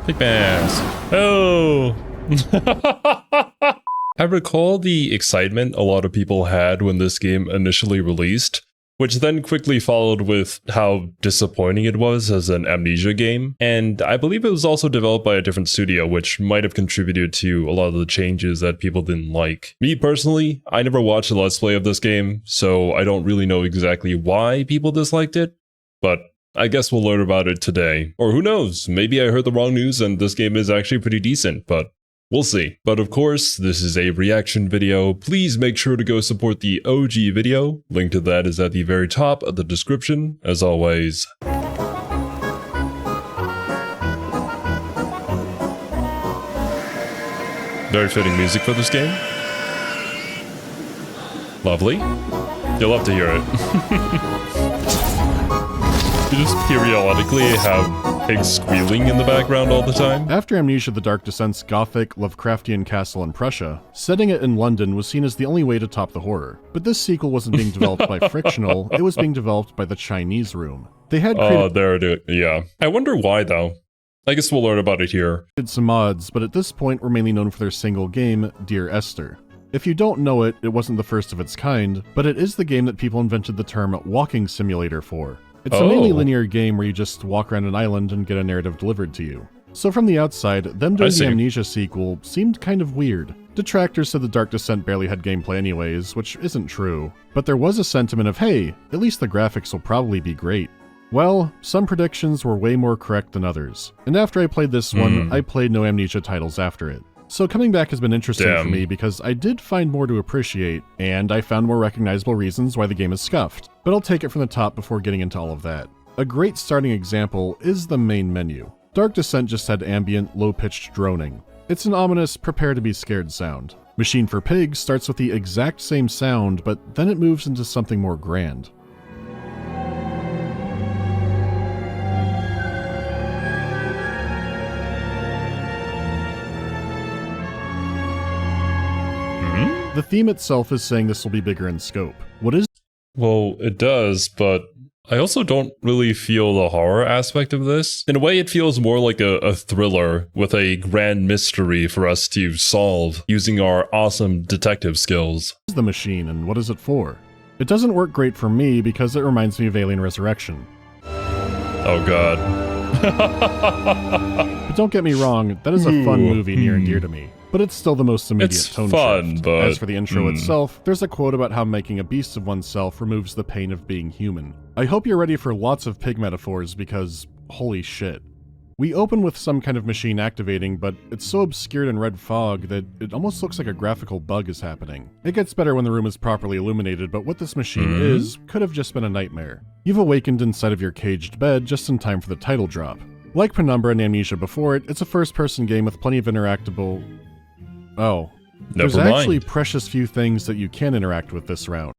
Big bands. Oh! I recall the excitement a lot of people had when this game initially released, which then quickly followed with how disappointing it was as an Amnesia game. And I believe it was also developed by a different studio, which might have contributed to a lot of the changes that people didn't like. Me personally, I never watched a Let's Play of this game, so I don't really know exactly why people disliked it, but I guess we'll learn about it today. Or who knows, maybe I heard the wrong news and this game is actually pretty decent, but we'll see. But of course, this is a reaction video. Please make sure to go support the OG video. Link to that is at the very top of the description, as always. Very fitting music for this game. Lovely. You'll love to hear it. You just periodically have pigs squealing in the background all the time. After Amnesia: The Dark Descent's gothic, Lovecraftian castle in Prussia, setting it in London was seen as the only way to top the horror. But this sequel wasn't being developed by Frictional, it was being developed by the Chinese Room. They had yeah. I wonder why though. I guess we'll learn about it here. Did some mods, but at this point were mainly known for their single game, Dear Esther. If you don't know it, it wasn't the first of its kind, but it is the game that people invented the term walking simulator for. It's a mainly linear game where you just walk around an island and get a narrative delivered to you. So from the outside, them doing the Amnesia sequel seemed kind of weird. Detractors said The Dark Descent barely had gameplay anyways, which isn't true. But there was a sentiment of, hey, at least the graphics will probably be great. Well, some predictions were way more correct than others. And after I played this one, I played no Amnesia titles after it. So coming back has been interesting for me because I did find more to appreciate, and I found more recognizable reasons why the game is scuffed. But I'll take it from the top before getting into all of that. A great starting example is the main menu. Dark Descent just had ambient, low-pitched droning. It's an ominous, prepare to be scared sound. Machine for Pigs starts with the exact same sound, but then it moves into something more grand. The theme itself is saying this will be bigger in scope. What is? Well, it does, but I also don't really feel the horror aspect of this. In a way, it feels more like a thriller with a grand mystery for us to solve using our awesome detective skills. What is the machine and what is it for? It doesn't work great for me because it reminds me of Alien Resurrection. Oh god. But don't get me wrong, that is a fun movie near and dear to me. But it's still the most immediate tone shift. But as for the intro itself, there's a quote about how making a beast of oneself removes the pain of being human. I hope you're ready for lots of pig metaphors because, holy shit. We open with some kind of machine activating, but it's so obscured in red fog that it almost looks like a graphical bug is happening. It gets better when the room is properly illuminated, but what this machine is could have just been a nightmare. You've awakened inside of your caged bed just in time for the title drop. Like Penumbra and Amnesia before it, it's a first-person game with plenty of interactable... Oh. There's actually precious few things that you can interact with this round.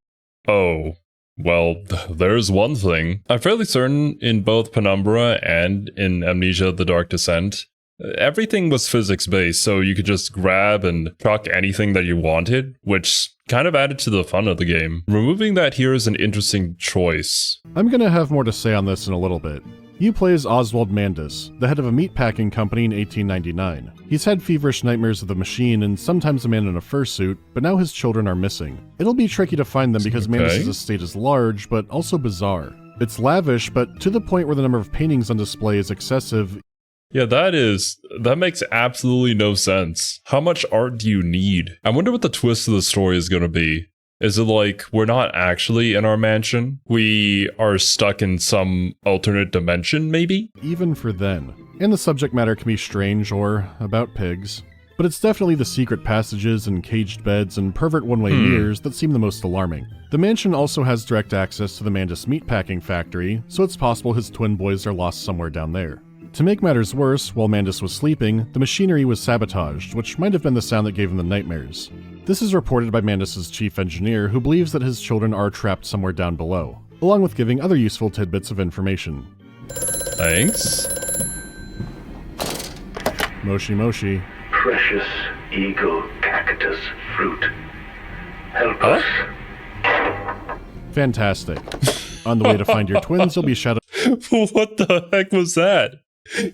Oh. Well, there's one thing. I'm fairly certain in both Penumbra and in Amnesia: The Dark Descent, everything was physics-based, so you could just grab and chuck anything that you wanted, which kind of added to the fun of the game. Removing that here is an interesting choice. I'm gonna have more to say on this in a little bit. You play as Oswald Mandus, the head of a meatpacking company in 1899. He's had feverish nightmares of the machine and sometimes a man in a fursuit, but now his children are missing. It'll be tricky to find them because Mandus' estate is large, but also bizarre. It's lavish, but to the point where the number of paintings on display is excessive. Yeah, that makes absolutely no sense. How much art do you need? I wonder what the twist of the story is gonna be. Is it like, we're not actually in our mansion? We are stuck in some alternate dimension, maybe? Even for then. And the subject matter can be strange or about pigs. But it's definitely the secret passages and caged beds and pervert one-way mirrors that seem the most alarming. The mansion also has direct access to the Mandus meatpacking factory, so it's possible his twin boys are lost somewhere down there. To make matters worse, while Mandus was sleeping, the machinery was sabotaged, which might have been the sound that gave him the nightmares. This is reported by Mandus' chief engineer, who believes that his children are trapped somewhere down below, along with giving other useful tidbits of information. Thanks. Moshi Moshi. Precious eagle cactus fruit. Help us. Fantastic. On the way to find your twins, you'll be shadowed. What the heck was that?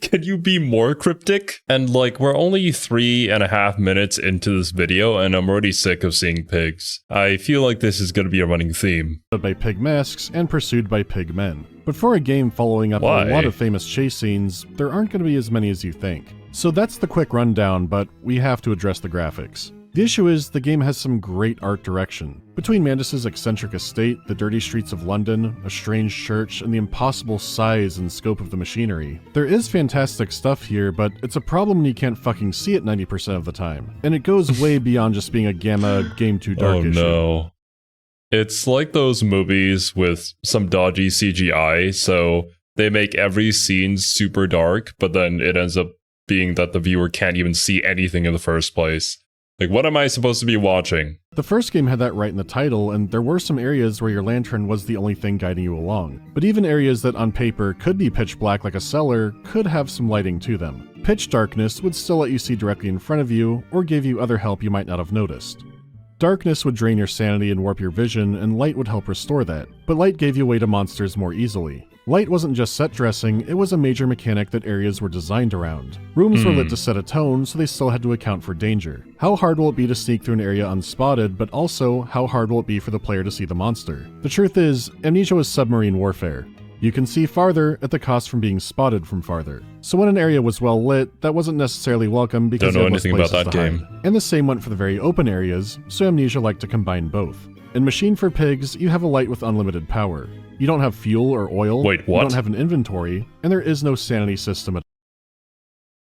Can you be more cryptic? And like, we're only 3.5 minutes into this video and I'm already sick of seeing pigs. I feel like this is going to be a running theme. By pig masks and pursued by pig men. But for a game following up Why? a lot of famous chase scenes, there aren't going to be as many as you think. So that's the quick rundown, but we have to address the graphics. The issue is, the game has some great art direction. Between Mandus's eccentric estate, the dirty streets of London, a strange church, and the impossible size and scope of the machinery, there is fantastic stuff here, but it's a problem when you can't fucking see it 90% of the time. And it goes way beyond just being a gamma game too dark issue. No. It's like those movies with some dodgy CGI, so they make every scene super dark, but then it ends up being that the viewer can't even see anything in the first place. Like, what am I supposed to be watching? The first game had that right in the title, and there were some areas where your lantern was the only thing guiding you along. But even areas that on paper could be pitch black like a cellar could have some lighting to them. Pitch darkness would still let you see directly in front of you, or give you other help you might not have noticed. Darkness would drain your sanity and warp your vision, and light would help restore that. But light gave you way to monsters more easily. Light wasn't just set dressing, it was a major mechanic that areas were designed around. Rooms were lit to set a tone, so they still had to account for danger. How hard will it be to sneak through an area unspotted, but also, how hard will it be for the player to see the monster? The truth is, Amnesia was submarine warfare. You can see farther at the cost from being spotted from farther. So when an area was well lit, that wasn't necessarily welcome because Don't know you had less anything about places that to game. hide. And the same went for the very open areas, so Amnesia liked to combine both. In Machine for Pigs, you have a light with unlimited power. You don't have fuel or oil, Wait, what? you don't have an inventory, and there is no sanity system at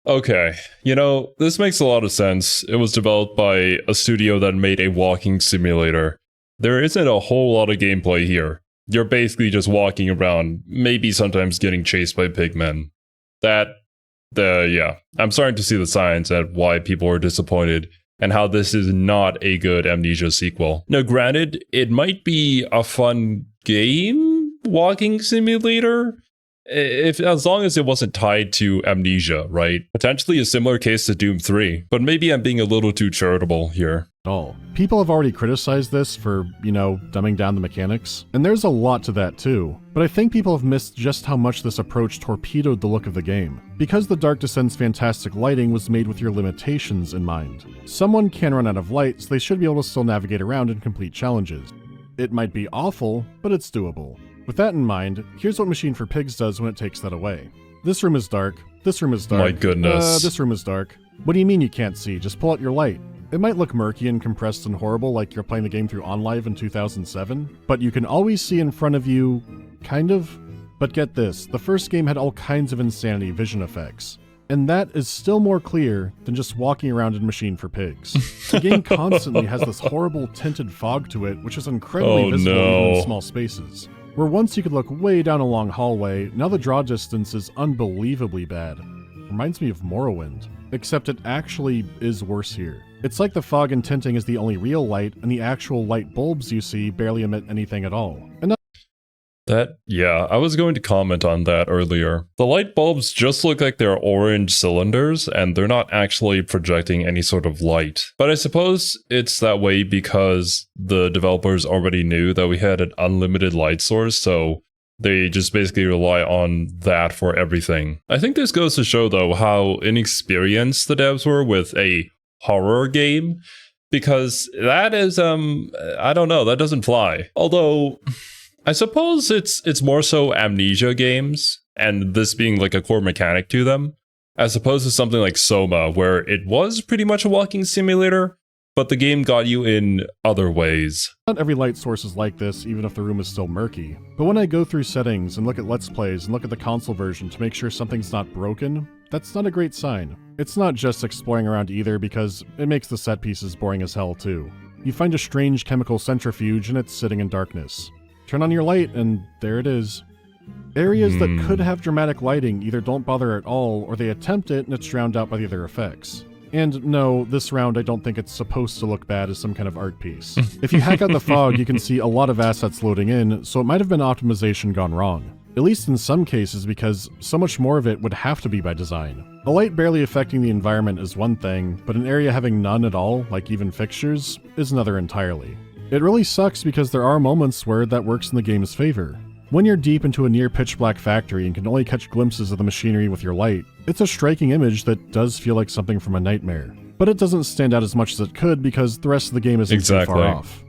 all. Okay, you know, this makes a lot of sense. It was developed by a studio that made a walking simulator. There isn't a whole lot of gameplay here. You're basically just walking around, maybe sometimes getting chased by pigmen. Yeah, I'm starting to see the signs at why people are disappointed and how this is not a good Amnesia sequel. Now, granted, it might be a fun game, walking simulator, as long as it wasn't tied to Amnesia, right? Potentially a similar case to Doom 3, but maybe I'm being a little too charitable here. All. People have already criticized this for, dumbing down the mechanics, and there's a lot to that too, but I think people have missed just how much this approach torpedoed the look of the game, because the Dark Descent's fantastic lighting was made with your limitations in mind. Someone can run out of light, so they should be able to still navigate around and complete challenges. It might be awful, but it's doable. With that in mind, here's what Machine for Pigs does when it takes that away. This room is dark, this room is dark, My goodness. This room is dark. What do you mean you can't see? Just pull out your light. It might look murky and compressed and horrible like you're playing the game through OnLive in 2007, but you can always see in front of you, kind of. But get this, the first game had all kinds of insanity vision effects. And that is still more clear than just walking around in Machine for Pigs. The game constantly has this horrible tinted fog to it, which is incredibly visible even in small spaces. Where once you could look way down a long hallway, now the draw distance is unbelievably bad. Reminds me of Morrowind, except it actually is worse here. It's like the fog and tinting is the only real light, and the actual light bulbs you see barely emit anything at all. And Yeah, I was going to comment on that earlier. The light bulbs just look like they're orange cylinders, and they're not actually projecting any sort of light. But I suppose it's that way because the developers already knew that we had an unlimited light source, so they just basically rely on that for everything. I think this goes to show, though, how inexperienced the devs were with a horror game, because that is, I don't know, that doesn't fly. Although, I suppose it's more so Amnesia games, and this being like a core mechanic to them, as opposed to something like Soma, where it was pretty much a walking simulator, but the game got you in other ways. Not every light source is like this, even if the room is still murky. But when I go through settings and look at Let's Plays and look at the console version to make sure something's not broken, that's not a great sign. It's not just exploring around either, because it makes the set pieces boring as hell too. You find a strange chemical centrifuge and it's sitting in darkness. Turn on your light and there it is. Areas that could have dramatic lighting either don't bother at all, or they attempt it and it's drowned out by the other effects. And no, this round I don't think it's supposed to look bad as some kind of art piece. If you hack out the fog, you can see a lot of assets loading in, so it might have been optimization gone wrong. At least in some cases, because so much more of it would have to be by design. A light barely affecting the environment is one thing, but an area having none at all, like even fixtures, is another entirely. It really sucks because there are moments where that works in the game's favor. When you're deep into a near pitch-black factory and can only catch glimpses of the machinery with your light, it's a striking image that does feel like something from a nightmare. But it doesn't stand out as much as it could because the rest of the game isn't too far off.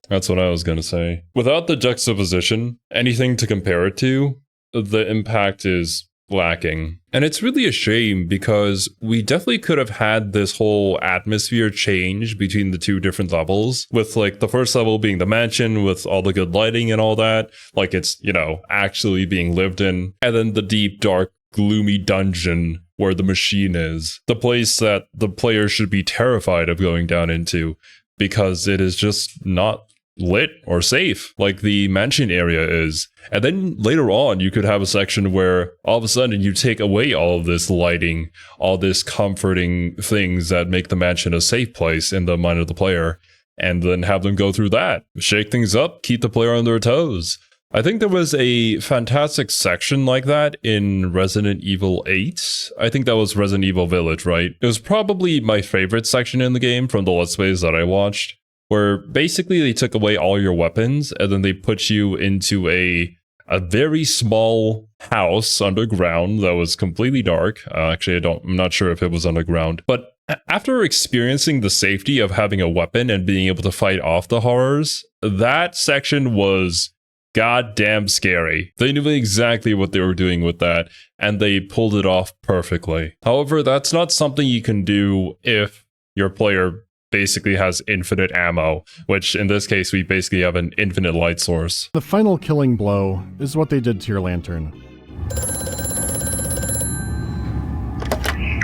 That's what I was gonna say. Without the juxtaposition, anything to compare it to, the impact is lacking. And it's really a shame because we definitely could have had this whole atmosphere change between the two different levels, with like the first level being the mansion with all the good lighting and all that, like it's, you know, actually being lived in, and then the deep, dark, gloomy dungeon where the machine is, the place that the player should be terrified of going down into because it is just not lit or safe like the mansion area is. And then later on you could have a section where all of a sudden you take away all of this lighting, all this comforting things that make the mansion a safe place in the mind of the player, and then have them go through that, shake things up, keep the player on their toes. I think there was a fantastic section like that in Resident Evil 8. I think that was Resident Evil Village, right? It was probably my favorite section in the game from the Let's Plays that I watched, where basically they took away all your weapons and then they put you into a very small house underground that was completely dark. Actually, I'm not sure if it was underground, but after experiencing the safety of having a weapon and being able to fight off the horrors, that section was goddamn scary. They knew exactly what they were doing with that, and they pulled it off perfectly. However, that's not something you can do if your player basically has infinite ammo, which in this case we basically have an infinite light source. The final killing blow is what they did to your lantern.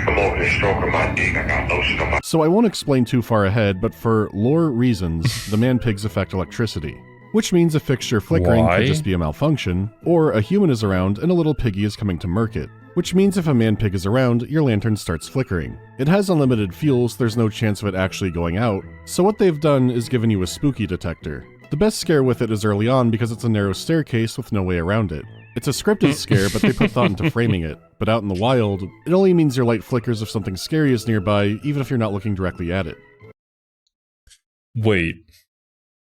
I'm over here stroking my dick. I got lotion on my... So I won't explain too far ahead, but for lore reasons, the man-pigs affect electricity. Which means a fixture flickering Why? could just be a malfunction, or a human is around and a little piggy is coming to murk it. Which means if a man-pig is around, your lantern starts flickering. It has unlimited fuel, so there's no chance of it actually going out, so what they've done is given you a spooky detector. The best scare with it is early on because it's a narrow staircase with no way around it. It's a scripted scare, but they put thought into framing it. But out in the wild, it only means your light flickers if something scary is nearby, even if you're not looking directly at it. Wait.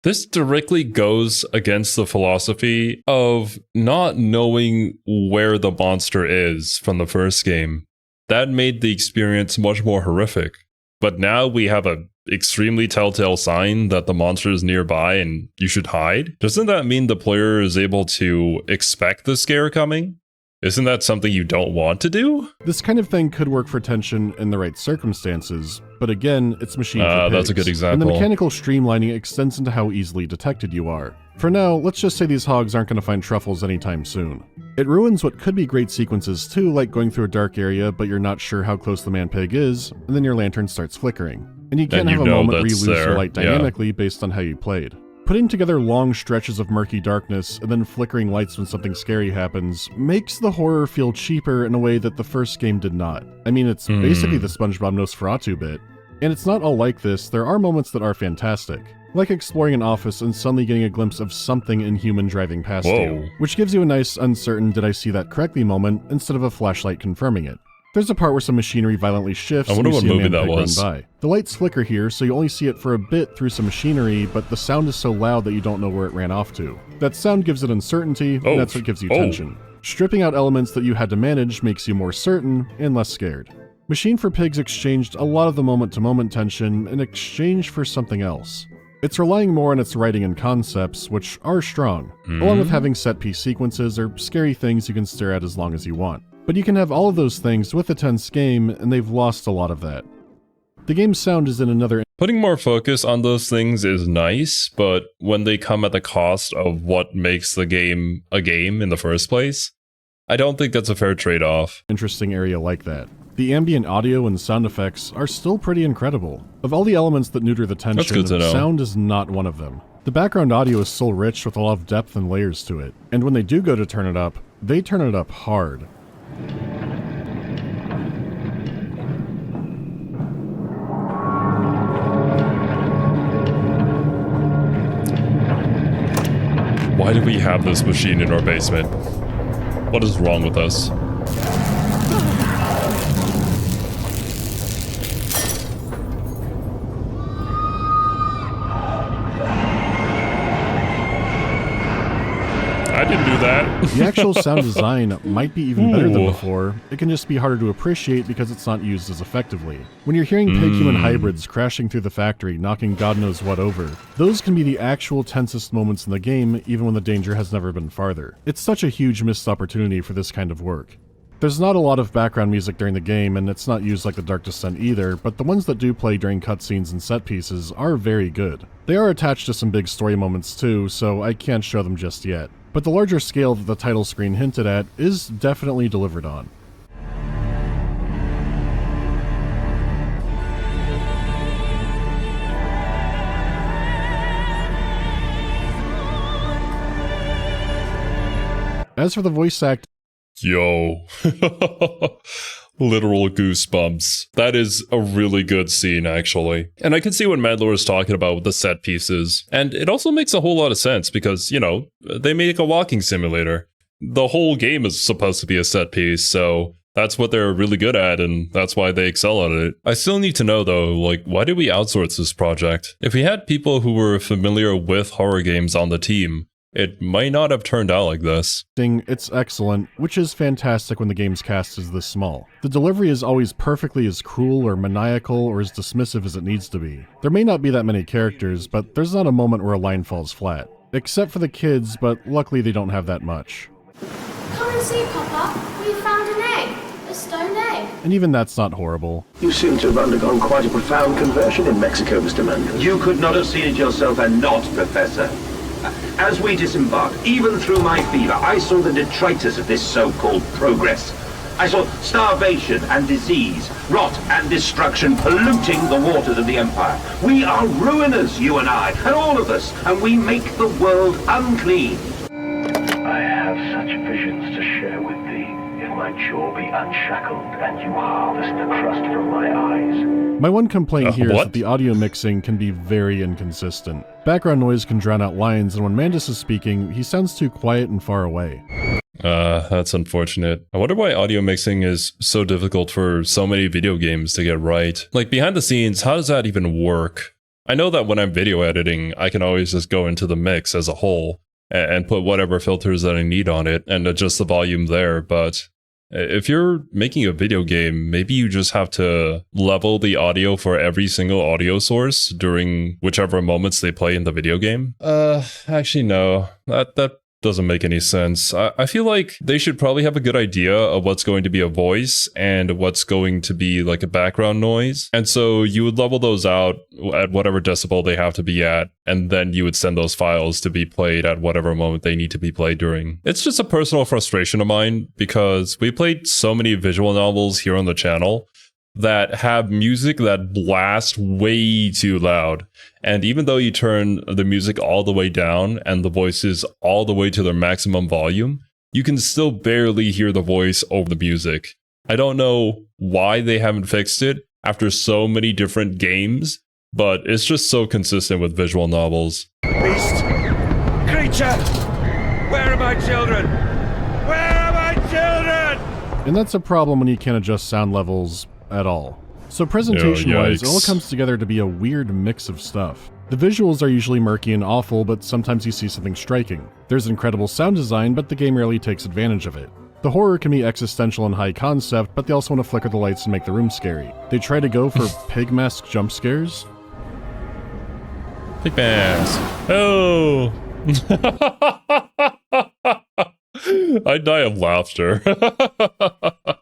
This directly goes against the philosophy of not knowing where the monster is from the first game. That made the experience much more horrific. But now we have a extremely telltale sign that the monster is nearby and you should hide. Doesn't that mean the player is able to expect the scare coming? Isn't that something you don't want to do? This kind of thing could work for tension in the right circumstances, but again, it's machine for pigs. That's a good example. And the mechanical streamlining extends into how easily detected you are. For now, let's just say these hogs aren't going to find truffles anytime soon. It ruins what could be great sequences too, like going through a dark area but you're not sure how close the man-pig is, and then your lantern starts flickering. And you can't have a moment where you lose your light dynamically based on how you played. Putting together long stretches of murky darkness and then flickering lights when something scary happens makes the horror feel cheaper in a way that the first game did not. I mean, it's basically the SpongeBob Nosferatu bit. And it's not all like this, there are moments that are fantastic. Like exploring an office and suddenly getting a glimpse of something inhuman driving past you, which gives you a nice, uncertain did I see that correctly moment instead of a flashlight confirming it. There's a part where some machinery violently shifts and you see a man-pig run by. The lights flicker here, so you only see it for a bit through some machinery, but the sound is so loud that you don't know where it ran off to. That sound gives it uncertainty, and that's what gives you tension. Stripping out elements that you had to manage makes you more certain and less scared. Machine for Pigs exchanged a lot of the moment-to-moment tension in exchange for something else. It's relying more on its writing and concepts, which are strong, along with having set-piece sequences or scary things you can stare at as long as you want. But you can have all of those things with a tense game, and they've lost a lot of that. The game's sound is in another... Putting more focus on those things is nice, but when they come at the cost of what makes the game a game in the first place, I don't think that's a fair trade-off. Interesting area like that. The ambient audio and sound effects are still pretty incredible. Of all the elements that neuter the tension, sound is not one of them. The background audio is so rich with a lot of depth and layers to it, and when they do go to turn it up, they turn it up hard. Why do we have this machine in our basement? What is wrong with us? I didn't do that. The actual sound design might be even better than before. It can just be harder to appreciate because it's not used as effectively. When you're hearing pig-human hybrids crashing through the factory, knocking God knows what over, those can be the actual tensest moments in the game, even when the danger has never been farther. It's such a huge missed opportunity for this kind of work. There's not a lot of background music during the game, and it's not used like The Dark Descent either, but the ones that do play during cutscenes and set pieces are very good. They are attached to some big story moments too, so I can't show them just yet. But the larger scale that the title screen hinted at is definitely delivered on. As for the voice act, Yo. Literal goosebumps. That is a really good scene, actually. And I can see what Mandalore is talking about with the set pieces. And it also makes a whole lot of sense because, you know, they make a walking simulator. The whole game is supposed to be a set piece, so that's what they're really good at, and that's why they excel at it. I still need to know, though, like, why did we outsource this project? If we had people who were familiar with horror games on the team, it might not have turned out like this. It's excellent, which is fantastic when the game's cast is this small. The delivery is always perfectly as cruel or maniacal or as dismissive as it needs to be. There may not be that many characters, but there's not a moment where a line falls flat. Except for the kids, but luckily they don't have that much. Come and see, Papa. We found an egg. A stone egg. And even that's not horrible. You seem to have undergone quite a profound conversion in Mexico, Mr. Mandel. You could not have seen it yourself and not, Professor. As we disembarked, even through my fever, I saw the detritus of this so-called progress. I saw starvation and disease, rot and destruction polluting the waters of the Empire. We are ruiners, you and I, and all of us, and we make the world unclean. I have such visions to share with thee. If my jaw be unshackled and you harvest the crust from my eyes. My one complaint here is what? that the audio mixing can be very inconsistent. Background noise can drown out lines, and when Mandus is speaking, he sounds too quiet and far away. That's unfortunate. I wonder why audio mixing is so difficult for so many video games to get right. Like, behind the scenes, how does that even work? I know that when I'm video editing, I can always just go into the mix as a whole and put whatever filters that I need on it and adjust the volume there, but if you're making a video game, maybe you just have to level the audio for every single audio source during whichever moments they play in the video game. Actually no, that doesn't make any sense. I feel like they should probably have a good idea of what's going to be a voice and what's going to be like a background noise. And so you would level those out at whatever decibel they have to be at, and then you would send those files to be played at whatever moment they need to be played during. It's just a personal frustration of mine because we played so many visual novels here on the channel that have music that blasts way too loud. And even though you turn the music all the way down and the voices all the way to their maximum volume, you can still barely hear the voice over the music. I don't know why they haven't fixed it after so many different games, but it's just so consistent with visual novels. Beast! Creature! Where are my children? Where are my children? And that's a problem when you can't adjust sound levels at all. So presentation-wise, it all yikes. comes together to be a weird mix of stuff. The visuals are usually murky and awful, but sometimes you see something striking. There's incredible sound design, but the game rarely takes advantage of it. The horror can be existential and high concept, but they also want to flicker the lights and make the room scary. They try to go for pig mask jump scares. Big bands. Oh! I die of laughter.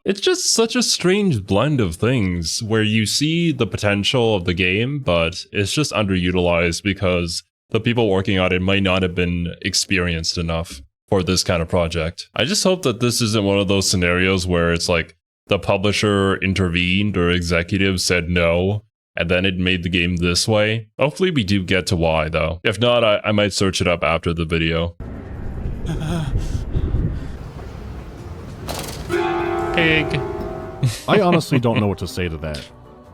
It's just such a strange blend of things where you see the potential of the game, but it's just underutilized because the people working on it might not have been experienced enough for this kind of project. I just hope that this isn't one of those scenarios where it's like the publisher intervened or executives said no, and then it made the game this way. Hopefully we do get to why, though. If not, I might search it up after the video. Pig. I honestly don't know what to say to that.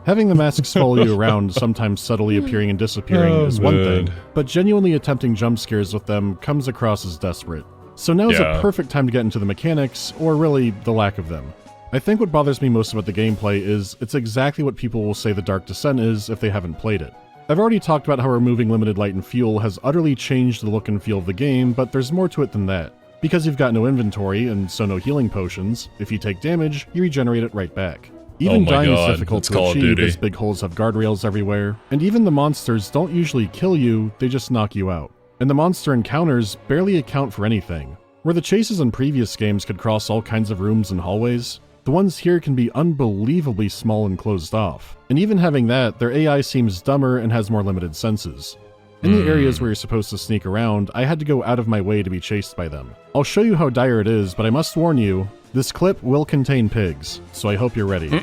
Having the masks follow you around, sometimes subtly appearing and disappearing, is one thing, but genuinely attempting jump scares with them comes across as desperate. So now is a perfect time to get into the mechanics, or really, the lack of them. I think what bothers me most about the gameplay is it's exactly what people will say The Dark Descent is if they haven't played it. I've already talked about how removing limited light and fuel has utterly changed the look and feel of the game, but there's more to it than that. Because you've got no inventory and so no healing potions, if you take damage, you regenerate it right back. Even dying is difficult to achieve as big holes have guardrails everywhere, and even the monsters don't usually kill you, they just knock you out. And the monster encounters barely account for anything. Where the chases in previous games could cross all kinds of rooms and hallways, the ones here can be unbelievably small and closed off. And even having that, their AI seems dumber and has more limited senses. In the areas where you're supposed to sneak around, I had to go out of my way to be chased by them. I'll show you how dire it is, but I must warn you, this clip will contain pigs, so I hope you're ready.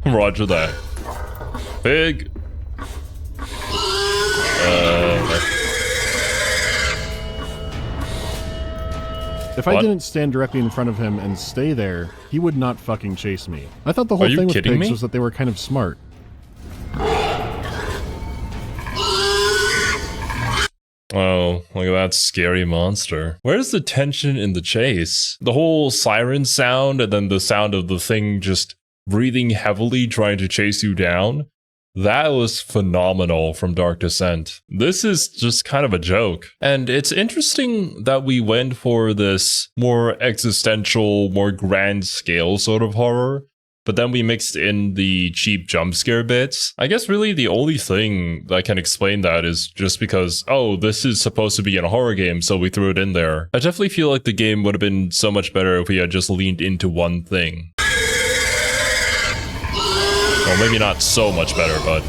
Roger that. Pig! If I didn't stand directly in front of him and stay there, he would not fucking chase me. I thought the whole thing with pigs was that they were kind of smart. Oh, look at that scary monster. Where's the tension in the chase? The whole siren sound and then the sound of the thing just breathing heavily trying to chase you down? That was phenomenal from Dark Descent. This is just kind of a joke. And it's interesting that we went for this more existential, more grand scale sort of horror. But then we mixed in the cheap jump scare bits. I guess really the only thing that can explain that is just because, oh, this is supposed to be in a horror game, so we threw it in there. I definitely feel like the game would have been so much better if we had just leaned into one thing. Well, maybe not so much better, but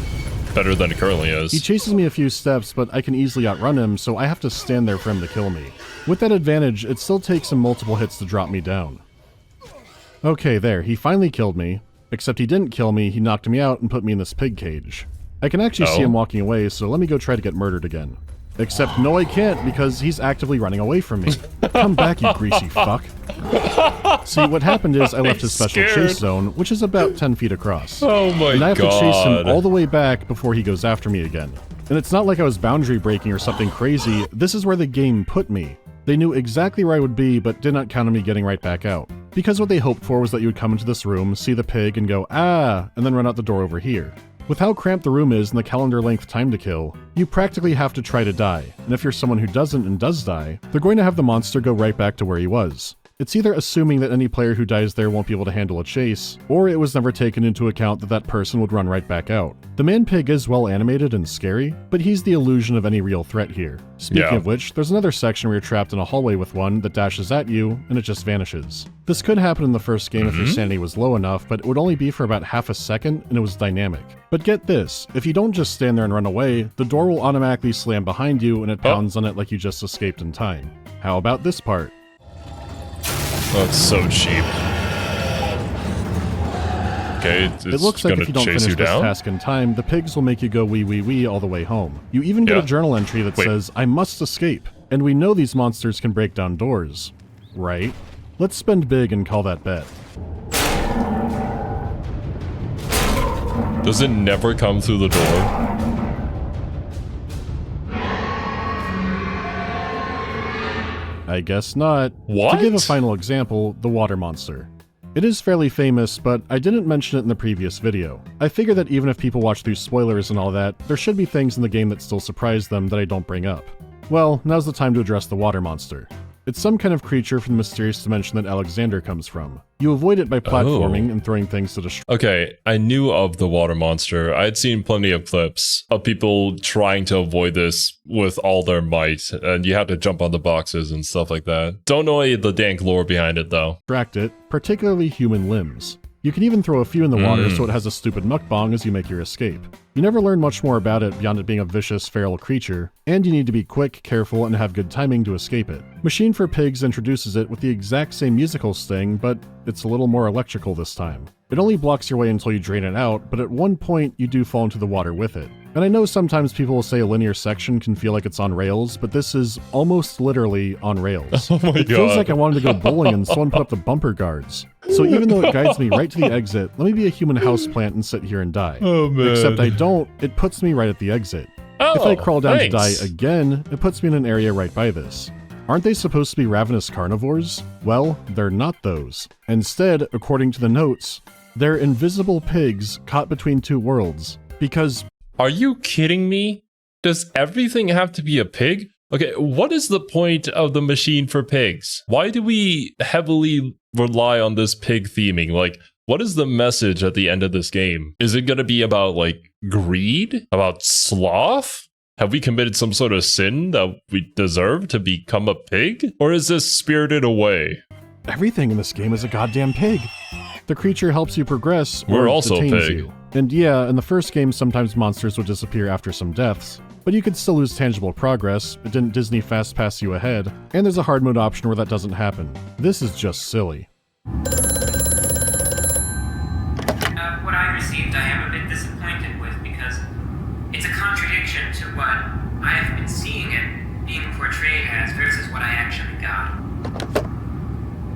better than it currently is. He chases me a few steps, but I can easily outrun him, so I have to stand there for him to kill me. With that advantage, it still takes him multiple hits to drop me down. Okay, there, he finally killed me. Except he didn't kill me, he knocked me out and put me in this pig cage. I can actually see him walking away, so let me go try to get murdered again. Except no I can't, because he's actively running away from me. Come back, you greasy fuck. See, what happened is I left his special chase zone, which is about 10 feet across. Oh my god. And I have to chase him all the way back before he goes after me again. And it's not like I was boundary breaking or something crazy, this is where the game put me. They knew exactly where I would be, but did not count on me getting right back out. Because what they hoped for was that you would come into this room, see the pig, and go, ah, and then run out the door over here. With how cramped the room is and the calendar length time to kill, you practically have to try to die, and if you're someone who doesn't and does die, they're going to have the monster go right back to where he was. It's either assuming that any player who dies there won't be able to handle a chase, or it was never taken into account that that person would run right back out. The man-pig is well animated and scary, but he's the illusion of any real threat here. Speaking of which, there's another section where you're trapped in a hallway with one that dashes at you, and it just vanishes. This could happen in the first game if your sanity was low enough, but it would only be for about half a second, and it was dynamic. But get this, if you don't just stand there and run away, the door will automatically slam behind you and it pounds on it like you just escaped in time. How about this part? That's so cheap. Okay, it looks like if you don't finish this task in time, the pigs will make you go wee wee wee all the way home. You even get a journal entry that says, I must escape. And we know these monsters can break down doors. Right? Let's spend big and call that bet. Does it never come through the door? I guess not. What? To give a final example, the water monster. It is fairly famous, but I didn't mention it in the previous video. I figure that even if people watch through spoilers and all that, there should be things in the game that still surprise them that I don't bring up. Well, now's the time to address the water monster. It's some kind of creature from the mysterious dimension that Alexander comes from. You avoid it by platforming and throwing things to destroy. Okay, I knew of the water monster. I had seen plenty of clips of people trying to avoid this with all their might, and you have to jump on the boxes and stuff like that. Don't know the dank lore behind it though. Distract it, particularly human limbs. You can even throw a few in the water so it has a stupid mukbang as you make your escape. You never learn much more about it beyond it being a vicious, feral creature, and you need to be quick, careful, and have good timing to escape it. Machine for Pigs introduces it with the exact same musical sting, but it's a little more electrical this time. It only blocks your way until you drain it out, but at one point you do fall into the water with it. And I know sometimes people will say a linear section can feel like it's on rails, but this is almost literally on rails. Oh my God. It feels like I wanted to go bowling and someone put up the bumper guards. So even though it guides me right to the exit, let me be a human houseplant and sit here and die. Oh man. Except I don't, it puts me right at the exit. If I crawl down to die again, it puts me in an area right by this. Aren't they supposed to be ravenous carnivores? Well, they're not those. Instead, according to the notes, they're invisible pigs caught between two worlds. Because... Are you kidding me? Does everything have to be a pig? Okay, what is the point of the machine for pigs? Why do we heavily rely on this pig theming? Like, what is the message at the end of this game? Is it going to be about, like, greed? About sloth? Have we committed some sort of sin that we deserve to become a pig? Or is this Spirited Away? Everything in this game is a goddamn pig. The creature helps you progress, or We're also a detains pig. you. And yeah, in the first game, sometimes monsters would disappear after some deaths, but you could still lose tangible progress. It didn't Disney fast pass you ahead, and there's a hard mode option where that doesn't happen. This is just silly. What I received, I am a bit disappointed with because it's a contradiction to what I have been seeing it being portrayed as versus what I actually got.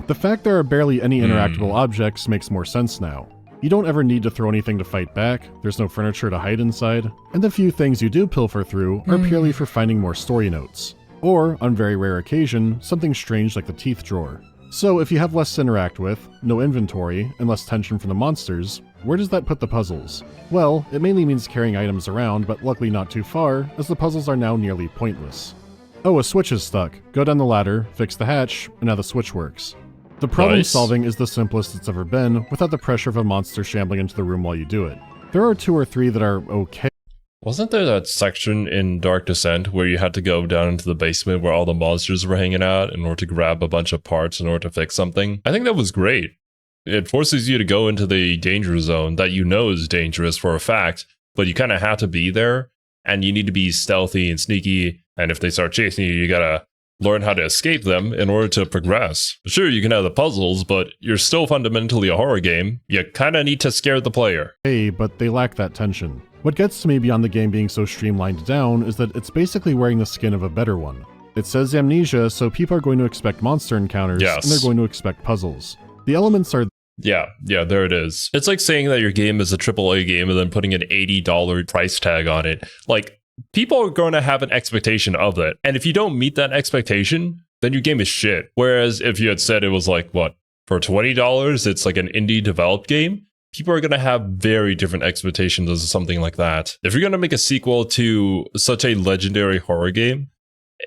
The fact there are barely any interactable objects makes more sense now. You don't ever need to throw anything to fight back, there's no furniture to hide inside, and the few things you do pilfer through are purely for finding more story notes. Or, on very rare occasion, something strange like the teeth drawer. So if you have less to interact with, no inventory, and less tension from the monsters, where does that put the puzzles? Well, it mainly means carrying items around, but luckily not too far, as the puzzles are now nearly pointless. Oh, a switch is stuck. Go down the ladder, fix the hatch, and now the switch works. The problem solving is the simplest it's ever been, without the pressure of a monster shambling into the room while you do it. There are 2 or 3 that are okay. Wasn't there that section in Dark Descent where you had to go down into the basement where all the monsters were hanging out in order to grab a bunch of parts in order to fix something? I think that was great. It forces you to go into the danger zone that you know is dangerous for a fact, but you kind of have to be there, and you need to be stealthy and sneaky, and if they start chasing you, you gotta learn how to escape them in order to progress. Sure, you can have the puzzles, but you're still fundamentally a horror game. You kind of need to scare the player. Hey, but they lack that tension. What gets to me beyond the game being so streamlined down is that it's basically wearing the skin of a better one. It says Amnesia, so people are going to expect monster encounters, and they're going to expect puzzles. The elements are Yeah, there it is. It's like saying that your game is a AAA game and then putting an $80 price tag on it. Like, people are going to have an expectation of it. And if you don't meet that expectation, then your game is shit. Whereas if you had said it was like, what, for $20, it's like an indie developed game, people are going to have very different expectations of something like that. If you're going to make a sequel to such a legendary horror game,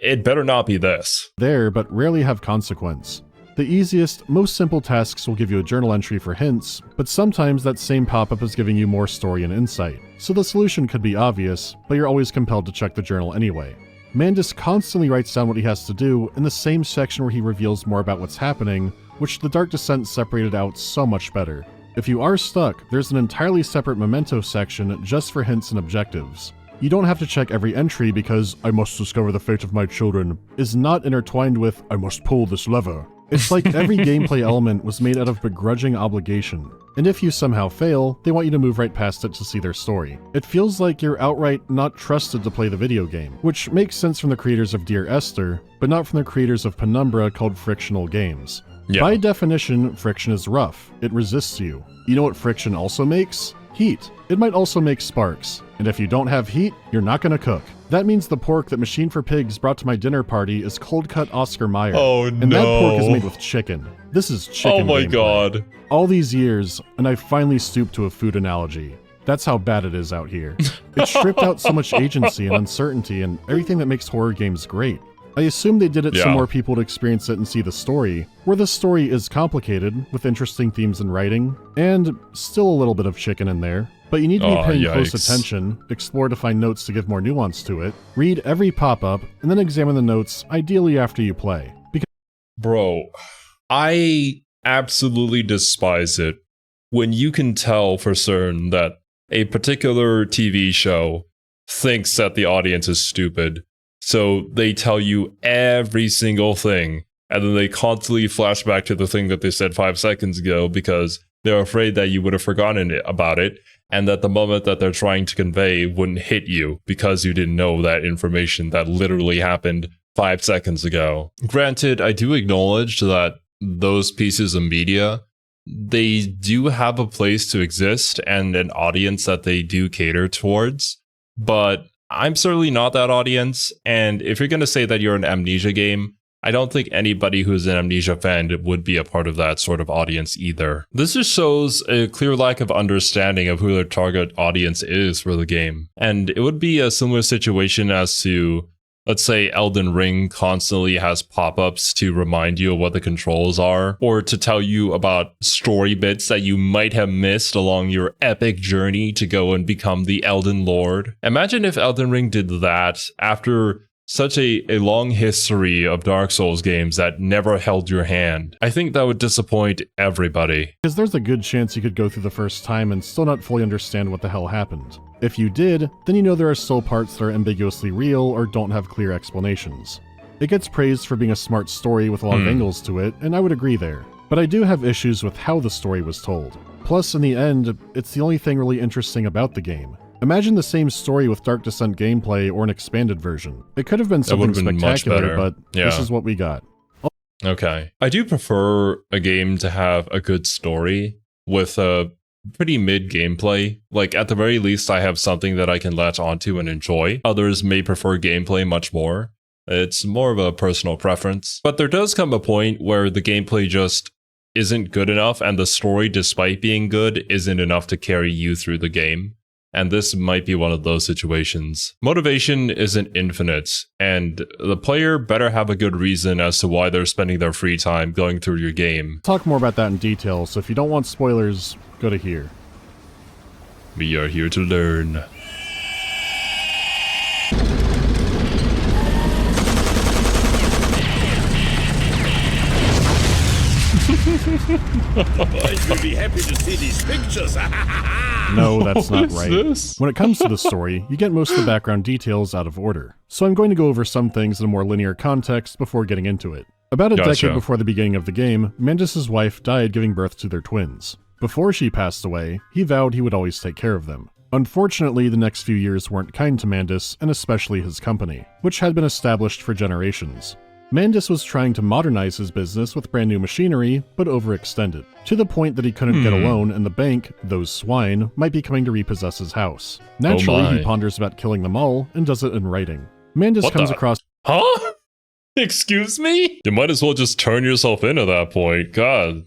it better not be this. there, but rarely have consequence. The easiest, most simple tasks will give you a journal entry for hints, but sometimes that same pop-up is giving you more story and insight. So the solution could be obvious, but you're always compelled to check the journal anyway. Mandus constantly writes down what he has to do in the same section where he reveals more about what's happening, which the Dark Descent separated out so much better. If you are stuck, there's an entirely separate memento section just for hints and objectives. You don't have to check every entry because "I must discover the fate of my children" is not intertwined with "I must pull this lever." It's like every gameplay element was made out of begrudging obligation, and if you somehow fail, they want you to move right past it to see their story. It feels like you're outright not trusted to play the video game, which makes sense from the creators of Dear Esther, but not from the creators of Penumbra called Frictional Games. Yeah. By definition, friction is rough. It resists you. You know what friction also makes? Heat. It might also make sparks. And if you don't have heat, you're not gonna cook. That means the pork that Machine for Pigs brought to my dinner party is cold-cut Oscar Mayer. Oh, And that pork is made with chicken. This is chicken Oh my gameplay. god. All these years, and I finally stooped to a food analogy. That's how bad it is out here. It stripped out so much agency and uncertainty and everything that makes horror games great. I assume they did it so more people would experience it and see the story, where the story is complicated, with interesting themes and writing, and still a little bit of chicken in there. But you need to be paying close attention, explore to find notes to give more nuance to it, read every pop-up, and then examine the notes, ideally after you play. Bro, I absolutely despise it when you can tell for certain that a particular TV show thinks that the audience is stupid. So they tell you every single thing, and then they constantly flash back to the thing that they said 5 seconds ago because they're afraid that you would have forgotten about it, and that the moment that they're trying to convey wouldn't hit you because you didn't know that information that literally happened 5 seconds ago. Granted, I do acknowledge that those pieces of media, they do have a place to exist and an audience that they do cater towards, but I'm certainly not that audience, and if you're going to say that you're an Amnesia game, I don't think anybody who's an Amnesia fan would be a part of that sort of audience either. This just shows a clear lack of understanding of who their target audience is for the game. And it would be a similar situation as to let's say Elden Ring constantly has pop-ups to remind you of what the controls are, or to tell you about story bits that you might have missed along your epic journey to go and become the Elden Lord. Imagine if Elden Ring did that after such a long history of Dark Souls games that never held your hand. I think that would disappoint everybody. Because there's a good chance you could go through the first time and still not fully understand what the hell happened. If you did, then you know there are still parts that are ambiguously real or don't have clear explanations. It gets praised for being a smart story with a lot of angles to it, and I would agree there. But I do have issues with how the story was told. Plus, in the end, it's the only thing really interesting about the game. Imagine the same story with Dark Descent gameplay or an expanded version. It could have been something spectacular, but this is what we got. Okay. I do prefer a game to have a good story with a pretty mid gameplay. Like, at the very least, I have something that I can latch onto and enjoy. Others may prefer gameplay much more. It's more of a personal preference. But there does come a point where the gameplay just isn't good enough, and the story, despite being good, isn't enough to carry you through the game. And this might be one of those situations. Motivation isn't infinite, and the player better have a good reason as to why they're spending their free time going through your game. Talk more about that in detail, so if you don't want spoilers, go to here. We are here to learn. I will be happy to see these pictures. No, that's not right. This? When it comes to the story, you get most of the background details out of order. So I'm going to go over some things in a more linear context before getting into it. About a decade before the beginning of the game, Mandus' wife died giving birth to their twins. Before she passed away, he vowed he would always take care of them. Unfortunately, the next few years weren't kind to Mandus, and especially his company, which had been established for generations. Mandus was trying to modernize his business with brand new machinery, but overextended, to the point that he couldn't get a loan and the bank, those swine, might be coming to repossess his house. Naturally, he ponders about killing them all and does it in writing. Mandus comes across— Huh? Excuse me? You might as well just turn yourself in at that point. God,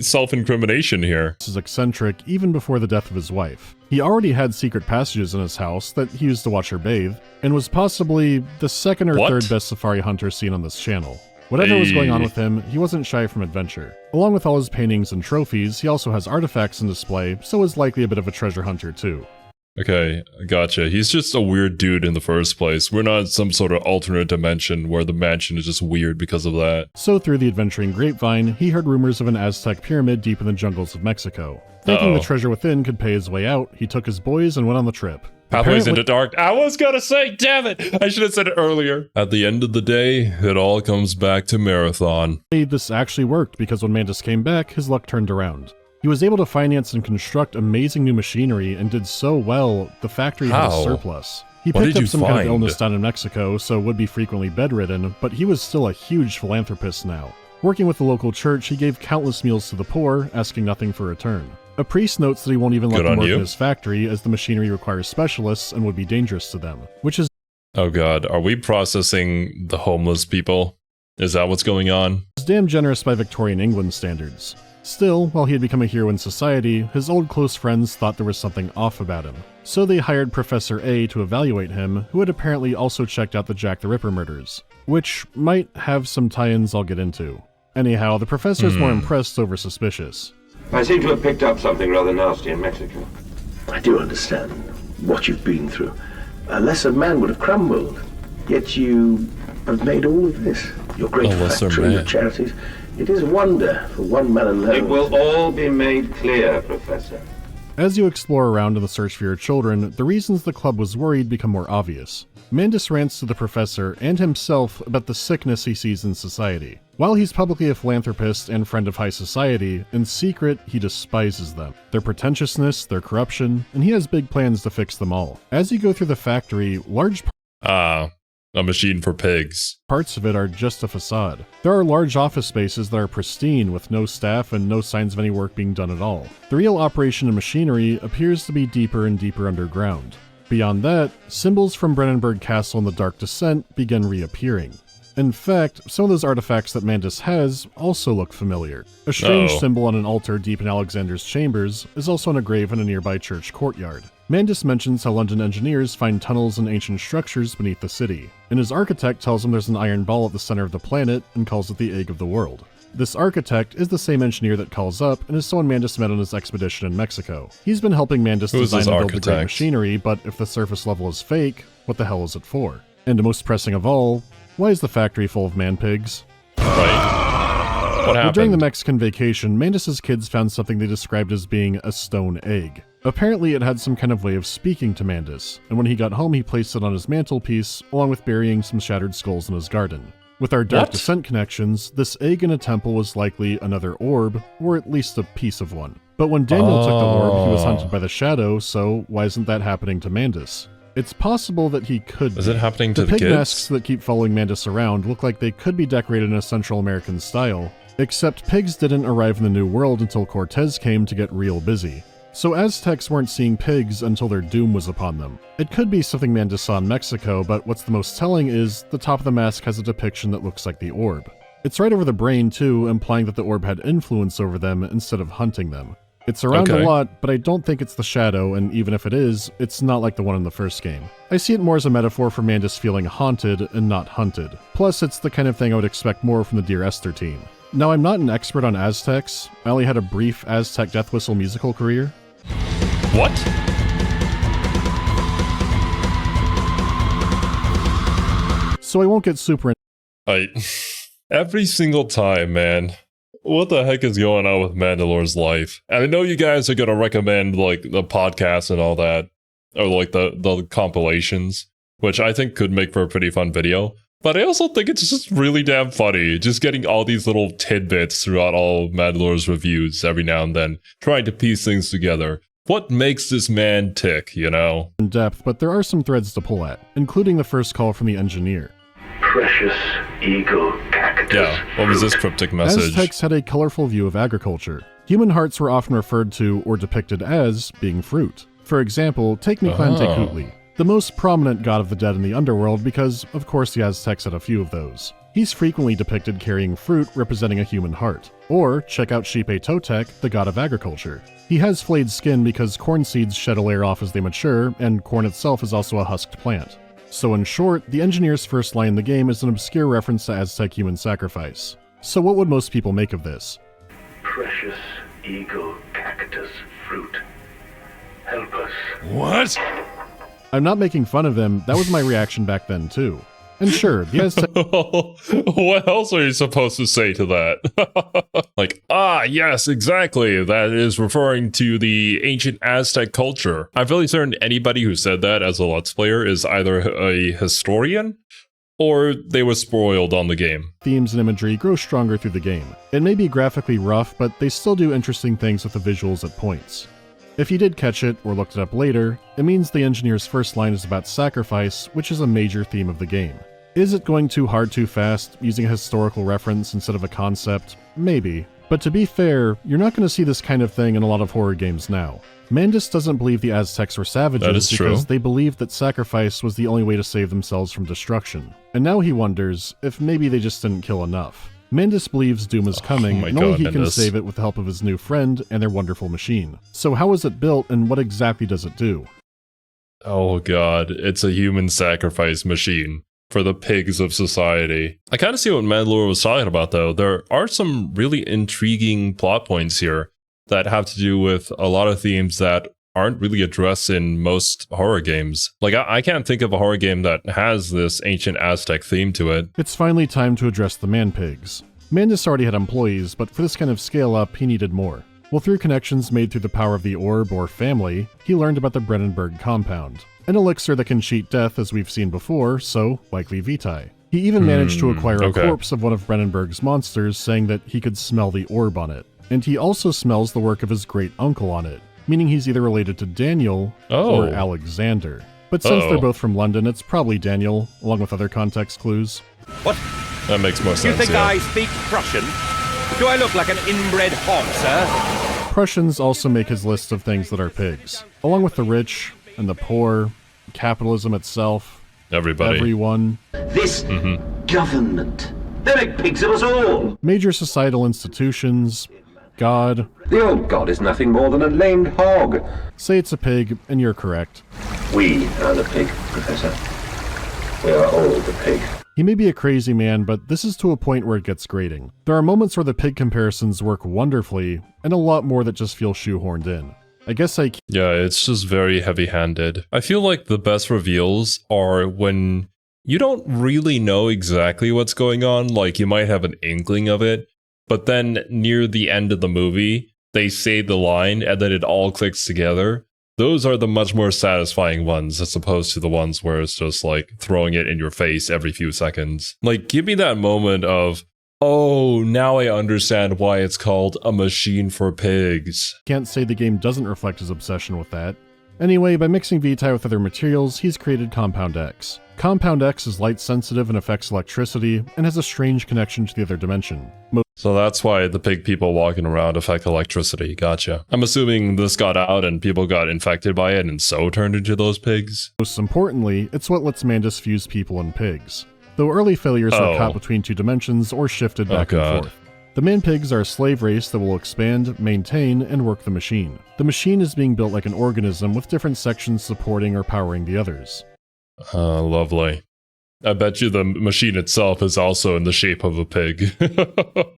self-incrimination here. Is eccentric even before the death of his wife. He already had secret passages in his house that he used to watch her bathe, and was possibly the second or third best safari hunter seen on this channel. Whatever was going on with him, he wasn't shy from adventure. Along with all his paintings and trophies, he also has artifacts in display, so is likely a bit of a treasure hunter too. Okay, gotcha. He's just a weird dude in the first place. We're not in some sort of alternate dimension where the mansion is just weird because of that. So through the adventuring grapevine, he heard rumors of an Aztec pyramid deep in the jungles of Mexico. Thinking the treasure within could pay his way out, he took his boys and went on the trip. Pathways into Dark. I was gonna say, damn it! I should have said it earlier. At the end of the day, it all comes back to Marathon. This actually worked because when Mandus came back, his luck turned around. He was able to finance and construct amazing new machinery and did so well, the factory had a surplus. He picked up some kind of illness down in Mexico, so would be frequently bedridden, but he was still a huge philanthropist now. Working with the local church, he gave countless meals to the poor, asking nothing for return. A priest notes that he won't even let them work in his factory as the machinery requires specialists and would be dangerous to them, which is— Oh god, are we processing the homeless people? Is that what's going on? Damn generous by Victorian England standards. Still, while he had become a hero in society, his old close friends thought there was something off about him. So they hired Professor A to evaluate him, who had apparently also checked out the Jack the Ripper murders, which might have some tie-ins I'll get into. Anyhow, the professor's more impressed over suspicious. I seem to have picked up something rather nasty in Mexico. I do understand what you've been through. A lesser man would have crumbled. Yet you have made all of this. Your great factory, your charities. It is a wonder for one man alone. It will all be made clear, Professor. As you explore around in the search for your children, the reasons the club was worried become more obvious. Mandus rants to the professor and himself about the sickness he sees in society. While he's publicly a philanthropist and friend of high society, in secret he despises them. Their pretentiousness, their corruption, and he has big plans to fix them all. As you go through the factory, a machine for pigs. Parts of it are just a facade. There are large office spaces that are pristine with no staff and no signs of any work being done at all. The real operation and machinery appears to be deeper and deeper underground. Beyond that, symbols from Brennenburg Castle and the Dark Descent begin reappearing. In fact, some of those artifacts that Mandus has also look familiar. A strange symbol on an altar deep in Alexander's chambers is also on a grave in a nearby church courtyard. Mandus mentions how London engineers find tunnels and ancient structures beneath the city, and his architect tells him there's an iron ball at the center of the planet and calls it the egg of the world. This architect is the same engineer that calls up and is someone Mandus met on his expedition in Mexico. He's been helping Mandus design and build the great machinery, but if the surface level is fake, what the hell is it for? And most pressing of all, why is the factory full of man-pigs? Right. What happened? During the Mexican vacation, Mandus's kids found something they described as being a stone egg. Apparently it had some kind of way of speaking to Mandus, and when he got home he placed it on his mantelpiece, along with burying some shattered skulls in his garden. With our Dark Descent connections, this egg in a temple was likely another orb, or at least a piece of one. But when Daniel took the orb, he was hunted by the shadow, so why isn't that happening to Mandus? It's possible that he could. Is it happening to the pig kids? masks that keep following Mandus around look like they could be decorated in a Central American style, except pigs didn't arrive in the New World until Cortez came to get real busy. So Aztecs weren't seeing pigs until their doom was upon them. It could be something Mandus saw in Mexico, but what's the most telling is the top of the mask has a depiction that looks like the orb. It's right over the brain too, implying that the orb had influence over them instead of hunting them. It's around a lot, but I don't think it's the shadow, and even if it is, it's not like the one in the first game. I see it more as a metaphor for Mandus feeling haunted and not hunted. Plus, it's the kind of thing I would expect more from the Dear Esther team. Now, I'm not an expert on Aztecs. I only had a brief Aztec death whistle musical career. What? So I won't get super Every single time, man. What the heck is going on with Mandalore's life? And I know you guys are gonna recommend, like, the podcast and all that, or, like, the compilations, which I think could make for a pretty fun video. But I also think it's just really damn funny, just getting all these little tidbits throughout all of Mandalore's reviews every now and then, trying to piece things together. What makes this man tick, you know? In depth, but there are some threads to pull at, including the first call from the engineer. Precious eagle cactus. Yeah, what was this cryptic message? Aztecs had a colorful view of agriculture. Human hearts were often referred to or depicted as being fruit. For example, take Mictlantecutli, the most prominent god of the dead in the underworld because, of course, the Aztecs had a few of those. He's frequently depicted carrying fruit representing a human heart. Or check out Xipe Totec, the god of agriculture. He has flayed skin because corn seeds shed a layer off as they mature, and corn itself is also a husked plant. So in short, the engineer's first line in the game is an obscure reference to Aztec human sacrifice. So what would most people make of this? Precious eagle cactus fruit. Help us. What? I'm not making fun of him, that was my reaction back then too. And sure, the Aztec... What else are you supposed to say to that? Like, yes, exactly. That is referring to the ancient Aztec culture. I'm fairly certain anybody who said that as a Let's Player is either a historian or they were spoiled on the game. Themes and imagery grow stronger through the game. It may be graphically rough, but they still do interesting things with the visuals at points. If you did catch it, or looked it up later, it means the engineer's first line is about sacrifice, which is a major theme of the game. Is it going too hard too fast, using a historical reference instead of a concept? Maybe. But to be fair, you're not going to see this kind of thing in a lot of horror games now. Mandus doesn't believe the Aztecs were savages because they believed that sacrifice was the only way to save themselves from destruction. And now he wonders if maybe they just didn't kill enough. Mandus believes doom is coming, and only he can save it with the help of his new friend and their wonderful machine. So how is it built, and what exactly does it do? Oh god, it's a human sacrifice machine for the pigs of society. I kind of see what Mandalore was talking about, though. There are some really intriguing plot points here that have to do with a lot of themes that aren't really addressed in most horror games. Like, I can't think of a horror game that has this ancient Aztec theme to it. It's finally time to address the man-pigs. Mandus already had employees, but for this kind of scale-up, he needed more. Well, through connections made through the power of the orb or family, he learned about the Brennenburg compound, an elixir that can cheat death as we've seen before, so likely vitae. He even managed to acquire a corpse of one of Brennenburg's monsters, saying that he could smell the orb on it. And he also smells the work of his great-uncle on it, meaning he's either related to Daniel or Alexander. But since they're both from London, it's probably Daniel, along with other context clues. What? That makes more sense, You think I speak Prussian? Do I look like an inbred hog, sir? Prussians also make his list of things that are pigs, along with the rich and the poor, capitalism itself. Everybody. Everyone. This government. They make pigs of us all. Major societal institutions. God. The old god is nothing more than a lamed hog. Say it's a pig, and you're correct. We are the pig, Professor. We are all the pig. He may be a crazy man, but this is to a point where it gets grating. There are moments where the pig comparisons work wonderfully, and a lot more that just feel shoehorned in. I guess Yeah, it's just very heavy-handed. I feel like the best reveals are when you don't really know exactly what's going on, like you might have an inkling of it, but then near the end of the movie, they say the line and then it all clicks together. Those are the much more satisfying ones as opposed to the ones where it's just like throwing it in your face every few seconds. Like, give me that moment of, oh, now I understand why it's called A Machine for Pigs. Can't say the game doesn't reflect his obsession with that. Anyway, by mixing Vitae with other materials, he's created Compound X. Compound X is light sensitive and affects electricity, and has a strange connection to the other dimension. So that's why the pig people walking around affect electricity, gotcha. I'm assuming this got out and people got infected by it and so turned into those pigs? Most importantly, it's what lets Mandus fuse people and pigs. Though early failures are caught between two dimensions or shifted back and forth. The man-pigs are a slave race that will expand, maintain, and work the machine. The machine is being built like an organism with different sections supporting or powering the others. Lovely. I bet you the machine itself is also in the shape of a pig.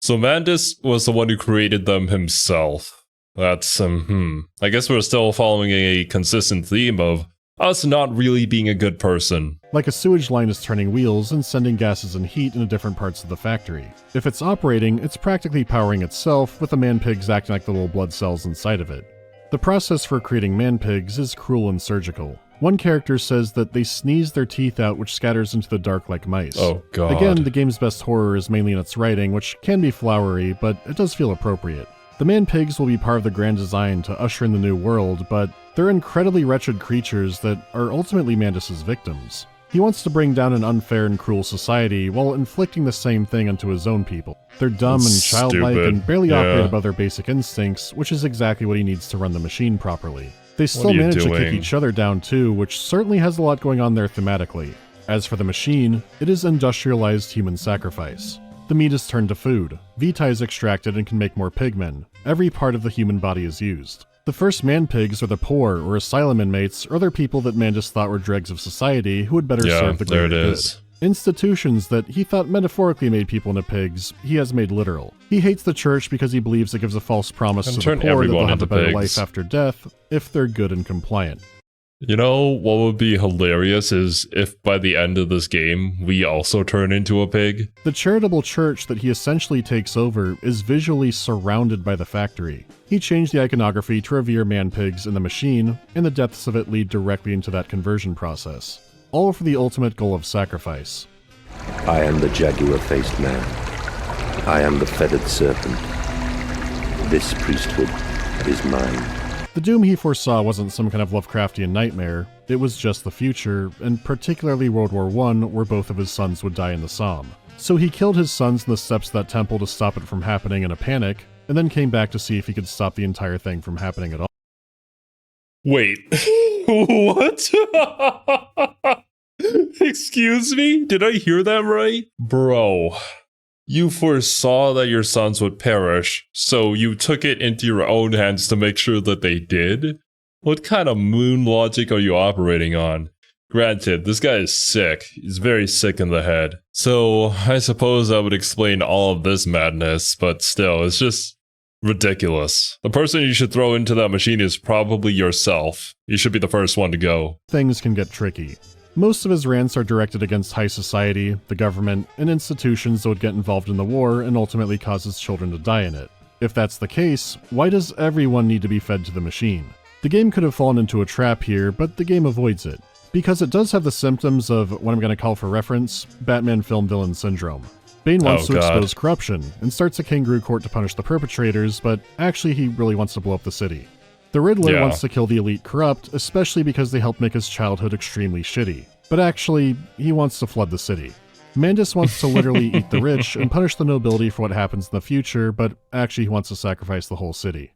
So Mandus was the one who created them himself. That's, I guess we're still following a consistent theme of us not really being a good person. Like a sewage line is turning wheels and sending gases and heat into different parts of the factory. If it's operating, it's practically powering itself, with the man-pigs acting like the little blood cells inside of it. The process for creating man-pigs is cruel and surgical. One character says that they sneeze their teeth out, which scatters into the dark like mice. Oh god. Again, the game's best horror is mainly in its writing, which can be flowery, but it does feel appropriate. The man-pigs will be part of the grand design to usher in the new world, but they're incredibly wretched creatures that are ultimately Mandus's victims. He wants to bring down an unfair and cruel society while inflicting the same thing onto his own people. They're dumb and childlike and barely operate above their basic instincts, which is exactly what he needs to run the machine properly. They still manage to kick each other down too, which certainly has a lot going on there thematically. As for the machine, it is industrialized human sacrifice. The meat is turned to food. Vitae is extracted and can make more pigmen. Every part of the human body is used. The first man-pigs are the poor or asylum inmates or other people that Mandus thought were dregs of society who would better serve the greater good. Institutions that he thought metaphorically made people into pigs, he has made literal. He hates the church because he believes it gives a false promise to the poor that they'll have a better life after death if they're good and compliant. You know, what would be hilarious is if by the end of this game, we also turn into a pig. The charitable church that he essentially takes over is visually surrounded by the factory. He changed the iconography to revere man-pigs in the machine, and the depths of it lead directly into that conversion process. All for the ultimate goal of sacrifice. I am the jaguar-faced man. I am the feathered serpent. This priesthood is mine. The doom he foresaw wasn't some kind of Lovecraftian nightmare, it was just the future, and particularly World War I, where both of his sons would die in the Somme. So he killed his sons in the steps of that temple to stop it from happening in a panic, and then came back to see if he could stop the entire thing from happening at all. Wait, what? Excuse me? Did I hear that right? Bro. You foresaw that your sons would perish, so you took it into your own hands to make sure that they did? What kind of moon logic are you operating on? Granted, this guy is sick. He's very sick in the head. So, I suppose that would explain all of this madness, but still, it's just ridiculous. The person you should throw into that machine is probably yourself. You should be the first one to go. Things can get tricky. Most of his rants are directed against high society, the government, and institutions that would get involved in the war and ultimately cause his children to die in it. If that's the case, why does everyone need to be fed to the machine? The game could have fallen into a trap here, but the game avoids it. Because it does have the symptoms of what I'm going to call for reference, Batman film villain syndrome. Bane wants to expose corruption, and starts a kangaroo court to punish the perpetrators, but actually he really wants to blow up the city. The Riddler wants to kill the elite corrupt, especially because they helped make his childhood extremely shitty. But actually, he wants to flood the city. Mandus wants to literally eat the rich and punish the nobility for what happens in the future, but actually he wants to sacrifice the whole city.